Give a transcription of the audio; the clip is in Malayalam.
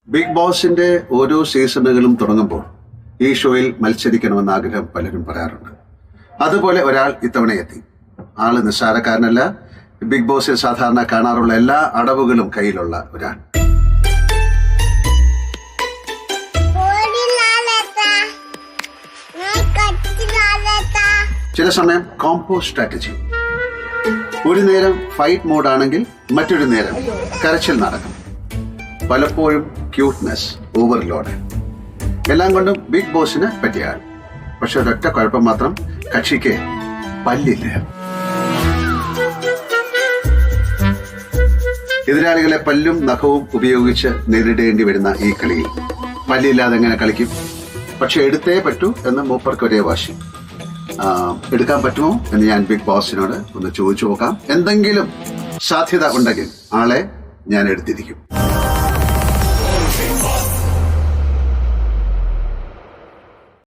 ബിഗ് ബോസിന്റെ ഓരോ സീസണുകളും തുടങ്ങുമ്പോൾ ഈ ഷോയിൽ മത്സരിക്കണമെന്ന ആഗ്രഹം പലരും പറയാറുണ്ട്. അതുപോലെ ഒരാൾ ഇത്തവണ എത്തി. ആള് നിസ്സാരക്കാരനല്ല. ബിഗ് ബോസിൽ സാധാരണ കാണാറുള്ള എല്ലാ അടവുകളും കയ്യിലുള്ള ഒരാൾ. ചില സമയം കോംബോ സ്ട്രാറ്റജി. ഒരു നേരം ഫൈറ്റ് മോഡ് ആണെങ്കിൽ മറ്റൊരു നേരം കരച്ചിൽ നടക്കും. പലപ്പോഴും ക്യൂട്ട്നെസ് ഓവർലോഡ്. എല്ലാം കൊണ്ടും ബിഗ് ബോസിന് പറ്റിയ ആൾ. പക്ഷെ ഒരൊറ്റ കുഴപ്പം മാത്രം, കക്ഷിക്ക് പല്ലില്ല. എതിരാളികളെ പല്ലും നഖവും ഉപയോഗിച്ച് നേരിടേണ്ടി വരുന്ന ഈ കളിയിൽ പല്ലില്ലാതെ എങ്ങനെ കളിക്കും? പക്ഷെ എടുത്തേ പറ്റൂ എന്ന് മൂപ്പർക്ക് ഒരേ വാശി. എടുക്കാൻ പറ്റുമോ എന്ന് ഞാൻ ബിഗ് ബോസിനോട് ഒന്ന് ചോദിച്ചു നോക്കാം. എന്തെങ്കിലും സാധ്യത ഉണ്ടെങ്കിൽ ആളെ ഞാൻ എടുത്തിരിക്കും.